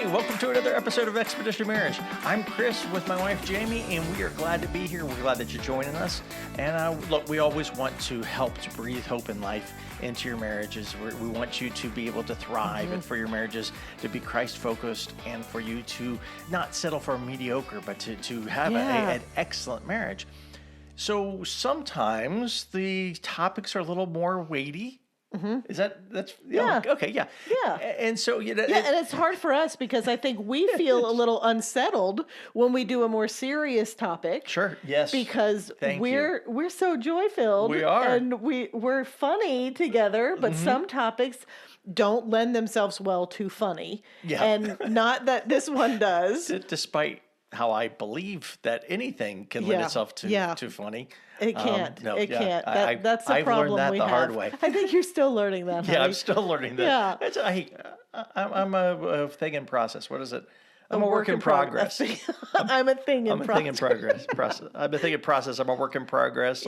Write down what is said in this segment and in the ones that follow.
welcome to another episode of Expedition Marriage. I'm Chris with my wife Jamie, and we are glad to be here. We're glad that you're joining us. And look, we always want to help to breathe hope and life into your marriages. We want you to be able to thrive and for your marriages to be Christ-focused and for you to not settle for mediocre, but to have an excellent marriage. So sometimes the topics are a little more weighty. Is that's okay, yeah. And so and it's hard for us because I think we feel a little unsettled when we do a more serious topic. Sure, yes. Because we're so joy-filled. We are. And we're funny together, but some topics don't lend themselves well to funny. Yeah. And not that this one does. Despite how I believe that anything can lend itself to funny. It can't. No, it can't. That's the I've problem learned that we the have. hard way. I think you're still learning that. Yeah, I'm still learning that. Yeah. I'm a thing in process. What is it? I'm a work in progress. I'm a thing in process. I'm a thing in progress. I'm a thing in process. I'm a work in progress.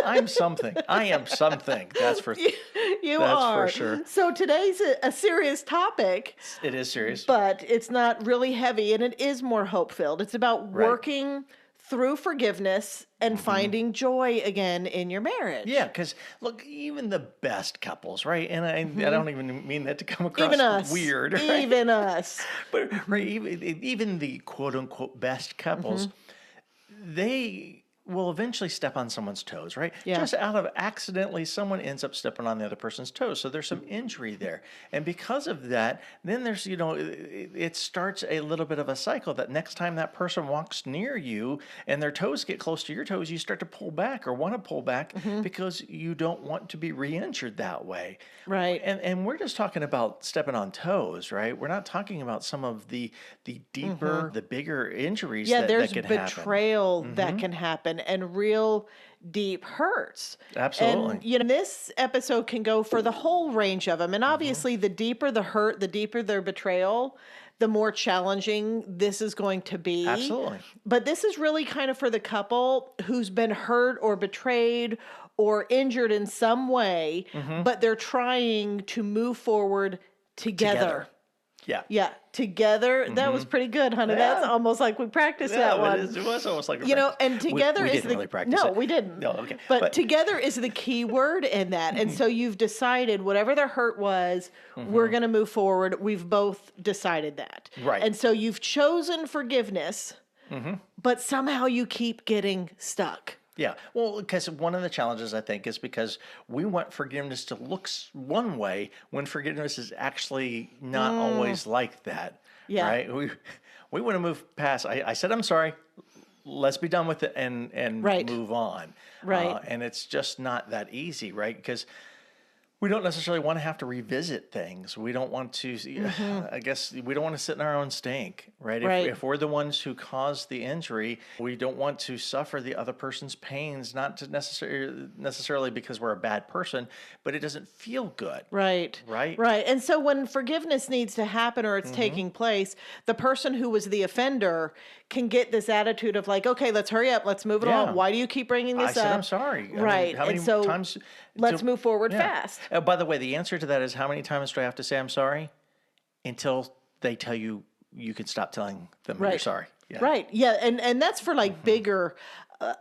I'm something. I am something. That's for you that's are for sure. So today's a serious topic. It is serious, but it's not really heavy, and it is more hope filled. It's about working through forgiveness and finding joy again in your marriage. Yeah, because look, even the best couples, right? And I don't even mean that to come across even us, weird. Right? Even us. But even the quote unquote best couples, they will eventually step on someone's toes, right? Yeah. Just out of accidentally, someone ends up stepping on the other person's toes. So there's some injury there. And because of that, then there's, it starts a little bit of a cycle that next time that person walks near you and their toes get close to your toes, you start to pull back or want to pull back because you don't want to be re-injured that way. Right. And we're just talking about stepping on toes, right? We're not talking about some of the deeper, the bigger injuries that can happen. There's betrayal that can happen and real deep hurts. Absolutely. And, this episode can go for the whole range of them. And obviously, the deeper the hurt, the deeper their betrayal, the more challenging this is going to be. Absolutely. But this is really kind of for the couple who's been hurt or betrayed or injured in some way, but they're trying to move forward together. Yeah, together. That was pretty good, honey. Yeah. That's almost like we practiced that one. It was almost like and together we is didn't really practice no, it. we didn't. No, okay. But together is the key word in that. And so you've decided whatever the hurt was, we're going to move forward. We've both decided that. Right. And so you've chosen forgiveness, but somehow you keep getting stuck. Yeah, well, because one of the challenges, I think, is because we want forgiveness to look one way when forgiveness is actually not always like that. Yeah. Right? We want to move past. I said, I'm sorry. Let's be done with it and move on. Right. And it's just not that easy, right? Because we don't necessarily want to have to revisit things. We don't want to, I guess, we don't want to sit in our own stink, right? If we're the ones who caused the injury, we don't want to suffer the other person's pains, not to necessarily because we're a bad person, but it doesn't feel good. Right. And so when forgiveness needs to happen or it's taking place, the person who was the offender can get this attitude of like, okay, let's hurry up. Let's move it along. Why do you keep bringing this up? I said, I'm sorry. Right. How many times? Let's move forward fast. By the way, the answer to that is how many times do I have to say I'm sorry until they tell you you can stop telling them you're sorry. Yeah. Right. Yeah. And that's for like bigger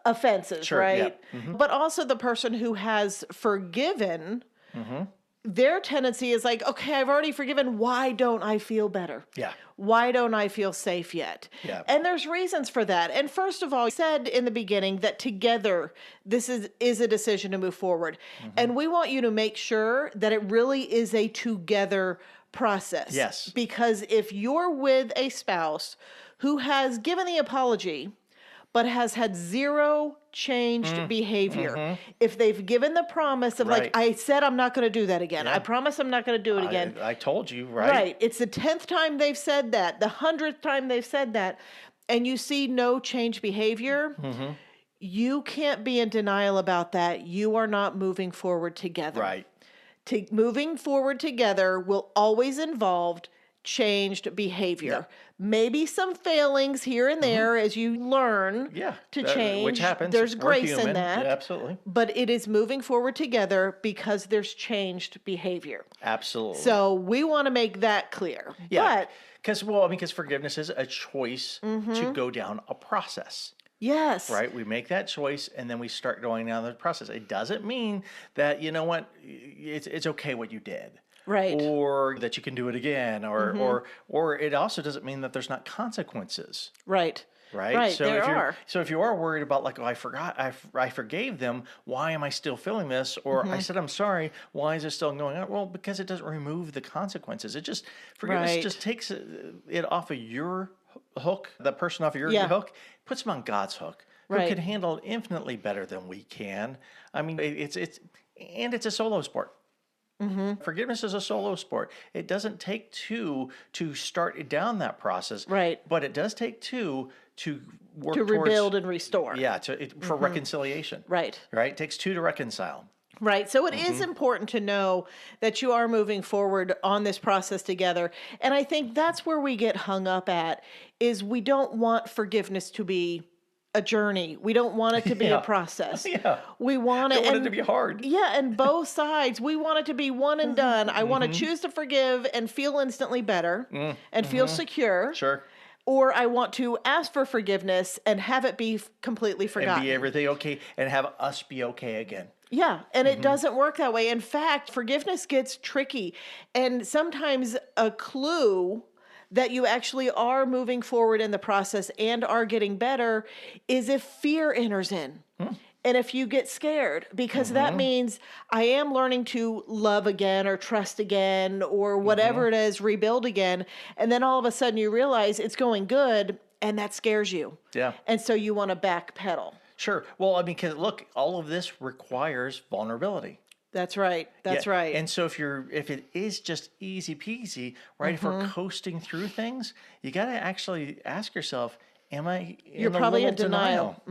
offenses, right? Yeah. But also the person who has forgiven, their tendency is like, okay, I've already forgiven. Why don't I feel better? Yeah. Why don't I feel safe yet? Yeah. And there's reasons for that. And first of all, I said in the beginning that together, this is a decision to move forward. And we want you to make sure that it really is a together process. Yes. Because if you're with a spouse who has given the apology, but has had zero changed behavior. If they've given the promise of like, I said I'm not going to do that again. I promise I'm not going to do it again. I told you, right? Right. It's the 10th time they've said that, the 100th time they've said that, and you see no change behavior, you can't be in denial about that. You are not moving forward together. Right. Moving forward together will always involve changed behavior. Yeah. Maybe some failings here and there as you learn Yeah. to Which change. happens. There's We're grace in human. that. Yeah, absolutely. But it is moving forward together because there's changed behavior. Absolutely. So we want to make that clear. Yeah. But Because forgiveness is a choice to go down a process. yes. Right? We make that choice and then we start going down the process. It doesn't mean that, you know what, it's okay what you did. Right. Or that you can do it again. Or it also doesn't mean that there's not consequences. Right. Right. Right. So there if are. if you are worried about like, oh, I forgot, I forgave them. Why am I still feeling this? Or I said I'm sorry. Why is it still going on? Well, because it doesn't remove the consequences. It just forgiveness Right. just takes it off of your hook, the person off of your Yeah. hook, puts them on God's hook, who Right. can handle it infinitely better than we can. I mean, it's a solo sport. Forgiveness is a solo sport. It doesn't take two to start down that process. Right. But it does take two to work To towards, rebuild and restore. yeah, for reconciliation. Right. Right? It takes two to reconcile. Right. So it is important to know that you are moving forward on this process together. And I think that's where we get hung up at is we don't want forgiveness to be a journey. We don't want it to be Yeah. a process. Yeah. We want I it, don't want it and to be hard. yeah, and both sides. We want it to be one and done. I want to choose to forgive and feel instantly better and feel secure. Sure. Or I want to ask for forgiveness and have it be completely And forgotten. be everything okay and have us be okay again. Yeah, and it doesn't work that way. In fact, forgiveness gets tricky. And sometimes a clue that you actually are moving forward in the process and are getting better is if fear enters in. And if you get scared, because that means I am learning to love again or trust again or whatever it is, rebuild again. And then all of a sudden you realize it's going good and that scares you. Yeah. And so you want to backpedal. Sure. Well, I mean, because look, all of this requires vulnerability. That's right. That's Yeah. right. And so if it is just easy peasy, right? If we're coasting through things, you got to actually ask yourself, am I You're in a probably in little denial.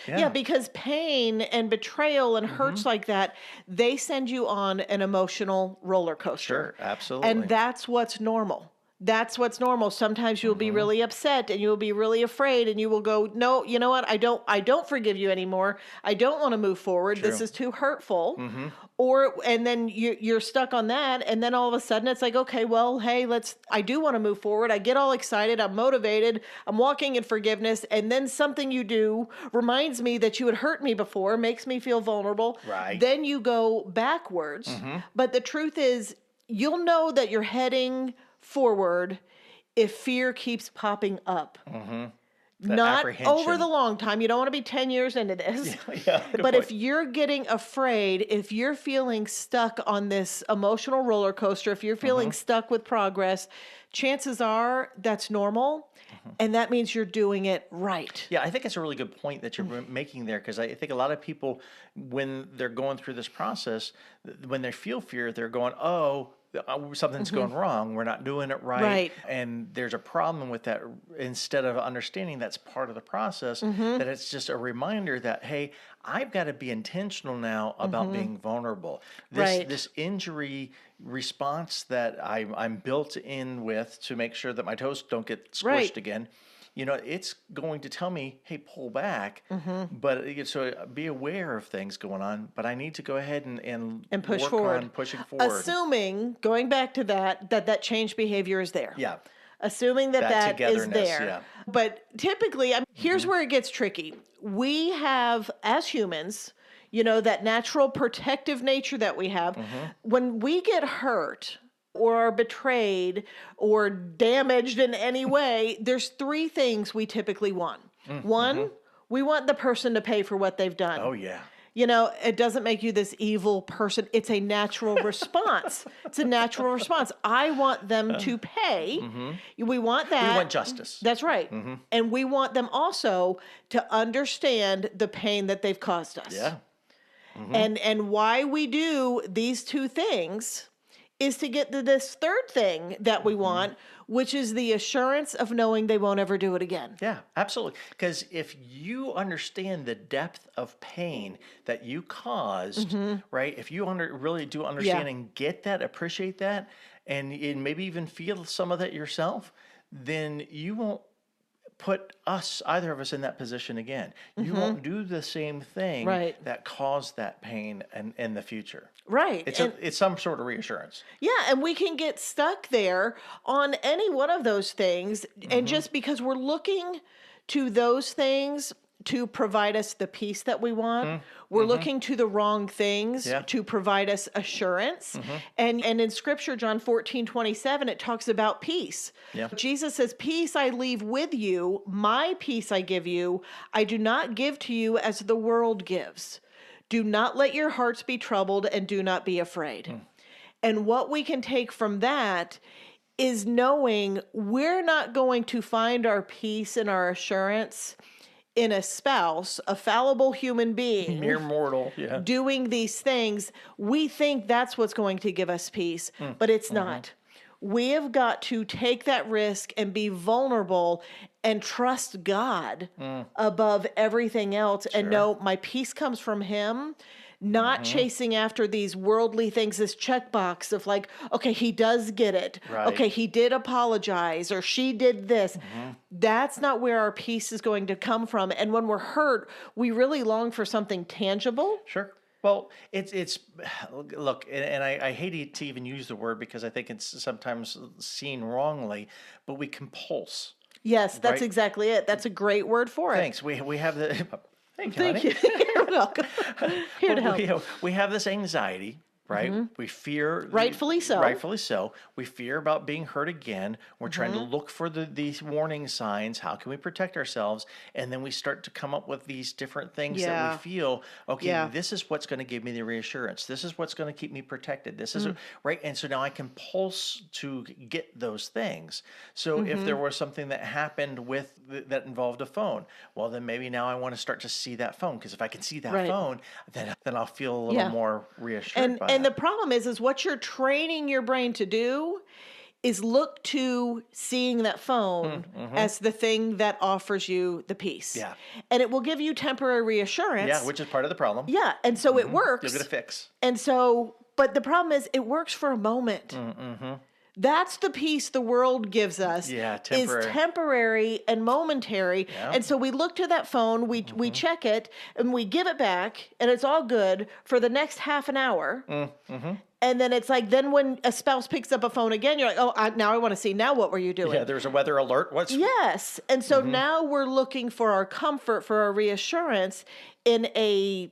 Yeah, because pain and betrayal and hurts like that, they send you on an emotional roller coaster. Sure, absolutely. And that's what's normal. That's what's normal. Sometimes you'll be really upset and you'll be really afraid and you will go, no, you know what? I don't forgive you anymore. I don't want to move forward. This True. is too hurtful. And then you're stuck on that. And then all of a sudden it's like, okay, well, hey, I do want to move forward. I get all excited. I'm motivated. I'm walking in forgiveness. And then something you do reminds me that you had hurt me before, makes me feel vulnerable. Right. Then you go backwards. But the truth is, you'll know that you're heading forward if fear keeps popping up. Not apprehension. over the long time. You don't want to be 10 years into this. Yeah, good But point. if you're getting afraid, if you're feeling stuck on this emotional roller coaster, if you're feeling stuck with progress, chances are that's normal. And that means you're doing it right. Yeah, I think it's a really good point that you're making there because I think a lot of people, when they're going through this process, when they feel fear, they're going, oh, something's going wrong. We're not doing it right. Right. And there's a problem with that instead of understanding that's part of the process, that it's just a reminder that, hey, I've got to be intentional now about being vulnerable. Right. This injury response that I'm built in with to make sure that my toes don't get squished Right. again, it's going to tell me, hey, pull back. But so be aware of things going on. But I need to go ahead and push work forward. on pushing forward. Assuming, going back to that changed behavior is there. Yeah. Assuming that is togetherness, there. yeah. But typically, here's where it gets tricky. We have, as humans, that natural protective nature that we have. When we get hurt or are betrayed or damaged in any way, there's three things we typically want. One, we want the person to pay for what they've done. Oh, yeah. It doesn't make you this evil person. It's a natural response. It's a natural response. I want them to pay. We want that. We want justice. That's right. And we want them also to understand the pain that they've caused us. Yeah. And why we do these two things is to get to this third thing that we want, which is the assurance of knowing they won't ever do it again. Yeah, absolutely. Because if you understand the depth of pain that you caused, right? If you really do understand and get that, appreciate that, and maybe even feel some of that yourself, then you won't put either of us in that position again. You won't do the same thing Right. that caused that pain in the future. Right. It's some sort of reassurance. Yeah, and we can get stuck there on any one of those things. And just because we're looking to those things to provide us the peace that we want, we're looking to the wrong things to provide us assurance. And in Scripture, John 14:27, it talks about peace. Yeah. Jesus says, "Peace I leave with you, my peace I give you. I do not give to you as the world gives. Do not let your hearts be troubled and do not be afraid." And what we can take from that is knowing we're not going to find our peace and our assurance in a spouse, a fallible human being, Mere mortal. Yeah. doing these things. We think that's what's going to give us peace, but it's not. We have got to take that risk and be vulnerable and trust God above everything else and know my peace comes from Him, not chasing after these worldly things, this checkbox of like, okay, he does get it. Right. Okay, he did apologize or she did this. That's not where our peace is going to come from. And when we're hurt, we really long for something tangible. Sure. Well, it's look, and I hate to even use the word because I think it's sometimes seen wrongly, but we compulse. Yes, that's Right. exactly it. That's a great word for it. Thanks. We have the thank you, Thank honey. you. You're welcome. Here to help. We have this anxiety, right? We fear, Rightfully so. Rightfully so. We fear about being hurt again. We're trying to look for these warning signs. How can we protect ourselves? And then we start to come up with these different things that Yeah. we feel, okay, Yeah. this is what's going to give me the reassurance. This is what's going to keep me protected. This is right. And so now I can pulse to get those things. So if there was something that happened that involved a phone, well, then maybe now I want to start to see that phone, because if I can see that Right. phone, then I'll feel a little Yeah. more reassured by And that. the problem is what you're training your brain to do is look to seeing that phone as the thing that offers you the peace. Yeah. And it will give you temporary reassurance. Yeah, which is part of the problem. Yeah, and so it works. You'll get a fix. And so, but the problem is it works for a moment. That's the peace the world gives us. Yeah, temporary. Is temporary and momentary. Yeah. And so we look to that phone, we check it, and we give it back, and it's all good for the next half an hour. And then it's like, then when a spouse picks up a phone again, you're like, oh, now I want to see, now what were you doing? Yeah, there's a weather alert. Yes. And so now we're looking for our comfort, for our reassurance in a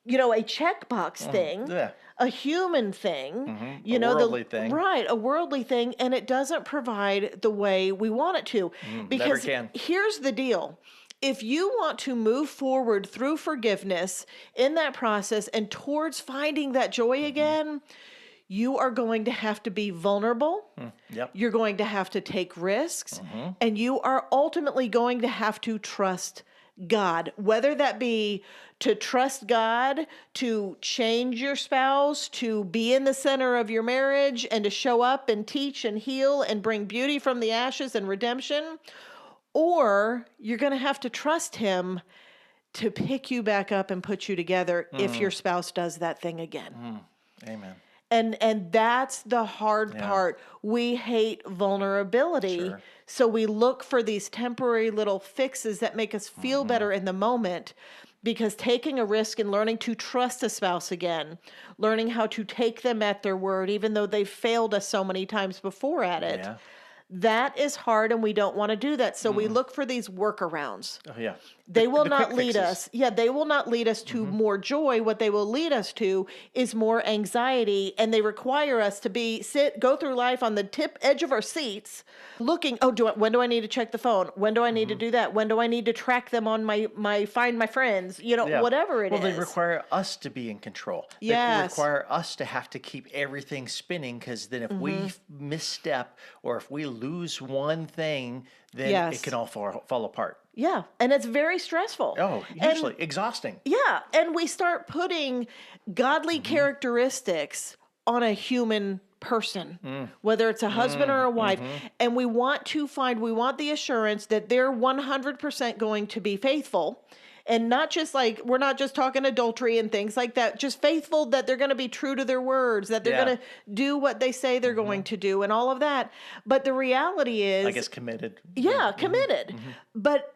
checkbox thing, yeah. a human thing, A worldly thing. Right, a worldly thing, and it doesn't provide the way we want it to. Because can. here's the deal. If you want to move forward through forgiveness in that process and towards finding that joy again, you are going to have to be vulnerable. Yep. You're going to have to take risks, and you are ultimately going to have to trust God, whether that be to trust God, to change your spouse, to be in the center of your marriage, and to show up and teach and heal and bring beauty from the ashes and redemption, or you're going to have to trust Him to pick you back up and put you together if your spouse does that thing again. Amen. And that's the hard part. We hate vulnerability. Sure. So we look for these temporary little fixes that make us feel better in the moment, because taking a risk and learning to trust a spouse again, learning how to take them at their word, even though they've failed us so many times before at it, Yeah. that is hard, and we don't want to do that. So we look for these workarounds. Oh, yeah. They will the not quick lead fixes. us. Yeah, they will not lead us to more joy. What they will lead us to is more anxiety, and they require us to go through life on the edge of our seats, looking. Oh, when do I need to check the phone? When do I need to do that? When do I need to track them on my find my friends? Yeah. Whatever it is. Well, they require us to be in control. They Yes. require us to have to keep everything spinning, because then if we misstep or if we lose one thing, then Yes. it can all fall apart. Yeah, and it's very stressful. Oh, hugely exhausting. Yeah, and we start putting godly characteristics on a human person, whether it's a husband or a wife, and we want the assurance that they're 100% going to be faithful. And not just like, we're not just talking adultery and things like that, just faithful, that they're going to be true to their words, that they're going to do what they say they're going to do and all of that. But the reality is, I guess committed. Yeah, committed. But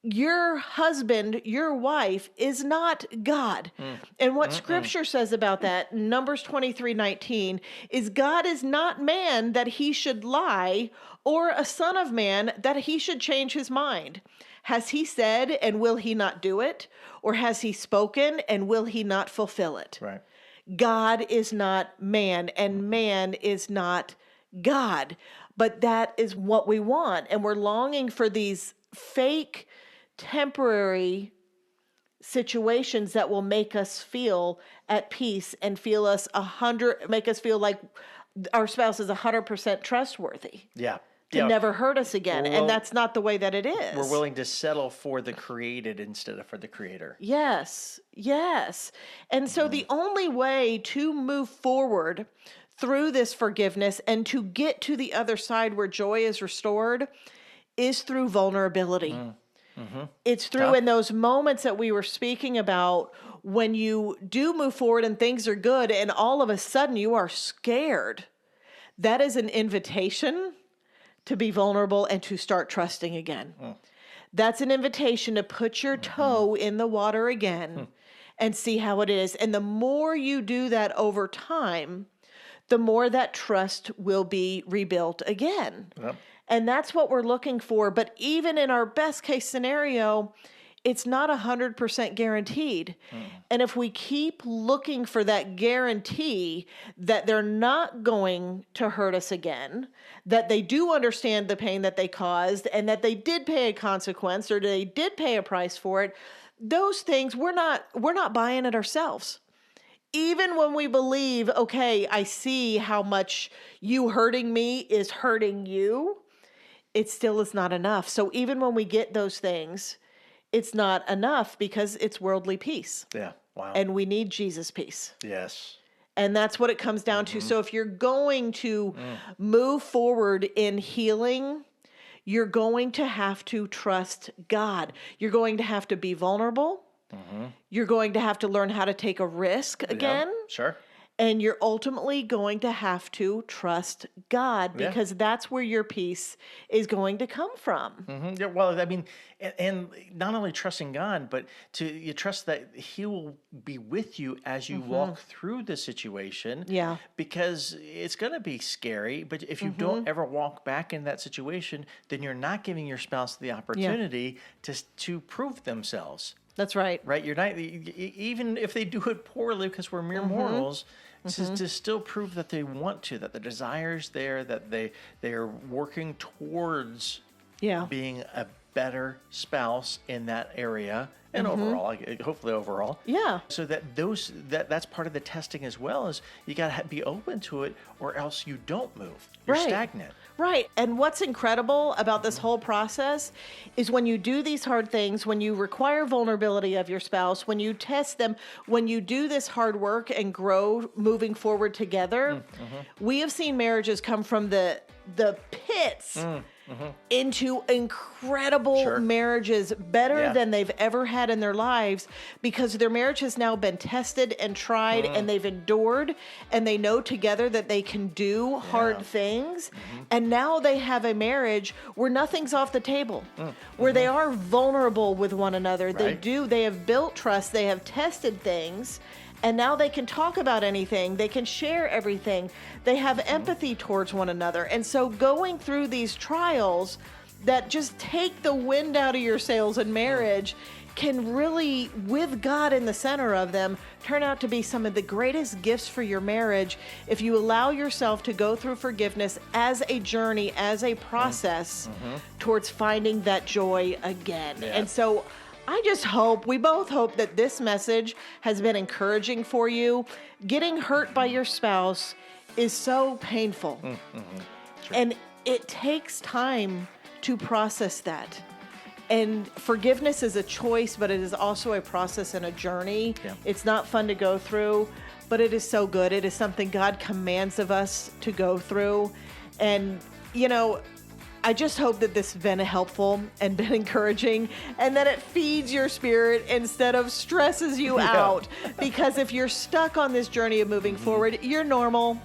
your husband, your wife is not God. And what scripture says about that, Numbers 23:19, is God is not man that he should lie, or a son of man that he should change his mind. Has he said, and will he not do it? Or has he spoken, and will he not fulfill it? Right. God is not man, and man is not God. But that is what we want. And we're longing for these fake, temporary situations that will make us feel at peace and make us feel like our spouse is 100% trustworthy. Yeah. To never hurt us again. And that's not the way that it is. We're willing to settle for the created instead of for the creator. Yes. And so the only way to move forward through this forgiveness and to get to the other side where joy is restored is through vulnerability. It's through in those moments that we were speaking about, when you do move forward and things are good and all of a sudden you are scared. That is an invitation to be vulnerable and to start trusting again. That's an invitation to put your toe in the water again and see how it is. And the more you do that over time, the more that trust will be rebuilt again. Yep. And that's what we're looking for. But even in our best case scenario, it's not 100% guaranteed. And if we keep looking for that guarantee that they're not going to hurt us again, that they do understand the pain that they caused, and that they did pay a consequence or they did pay a price for it, those things, we're not buying it ourselves. Even when we believe, okay, I see how much you hurting me is hurting you, it still is not enough. So even when we get those things, it's not enough because it's worldly peace. Yeah. Wow. And we need Jesus' peace. Yes. And that's what it comes down to. So if you're going to move forward in healing, you're going to have to trust God. You're going to have to be vulnerable. You're going to have to learn how to take a risk again. Yeah, sure. And you're ultimately going to have to trust God, because that's where your peace is going to come from. Yeah, well, I mean, and not only trusting God, but you trust that He will be with you as you walk through the situation. Yeah. Because it's going to be scary, but if you don't ever walk back in that situation, then you're not giving your spouse the opportunity to prove themselves. That's right. Right? You're not, even if they do it poorly, because we're mere mortals, to still prove that they want to, that the desire's there, that they are working towards being a better spouse in that area, and overall, hopefully overall. Yeah. So that's part of the testing as well, is you got to be open to it, or else you don't move. You're stagnant. Right. And what's incredible about this whole process is when you do these hard things, when you require vulnerability of your spouse, when you test them, when you do this hard work and grow moving forward together, we have seen marriages come from the pits into incredible marriages, better than they've ever had in their lives, because their marriage has now been tested and tried, and they've endured, and they know together that they can do hard things. And now they have a marriage where nothing's off the table, where they are vulnerable with one another. They have built trust, they have tested things. And now they can talk about anything. They can share everything. They have empathy towards one another. And so going through these trials that just take the wind out of your sails in marriage can really, with God in the center of them, turn out to be some of the greatest gifts for your marriage if you allow yourself to go through forgiveness as a journey, as a process towards finding that joy again. Yeah. And so we both hope that this message has been encouraging for you. Getting hurt by your spouse is so painful. Sure. And it takes time to process that. And forgiveness is a choice, but it is also a process and a journey. Yeah. It's not fun to go through, but it is so good. It is something God commands of us to go through. And, I just hope that this has been helpful and been encouraging, and that it feeds your spirit instead of stresses you out. Because if you're stuck on this journey of moving forward, you're normal.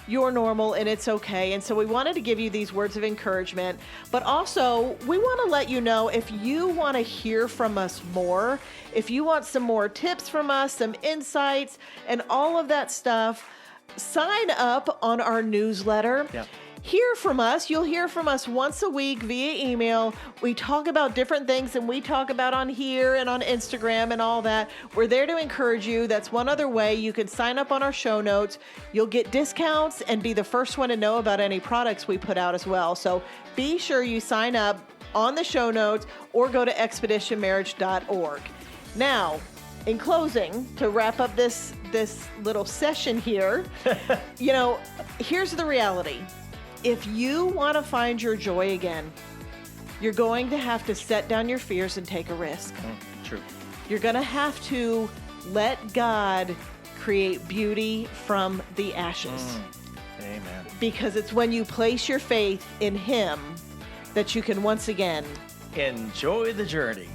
You're normal, and it's okay. And so we wanted to give you these words of encouragement, but also we want to let you know, if you want to hear from us more, if you want some more tips from us, some insights, and all of that stuff, sign up on our newsletter. Yeah. Hear from us. You'll hear from us once a week via email. We talk about different things than we talk about on here and on Instagram and all that. We're there to encourage you. That's one other way. You can sign up on our show notes. You'll get discounts and be the first one to know about any products we put out as well. So be sure you sign up on the show notes or go to expeditionmarriage.org. Now, in closing, to wrap up this little session here, here's the reality. If you want to find your joy again, you're going to have to set down your fears and take a risk. True. You're going to have to let God create beauty from the ashes. Amen. Because it's when you place your faith in Him that you can once again Enjoy the journey.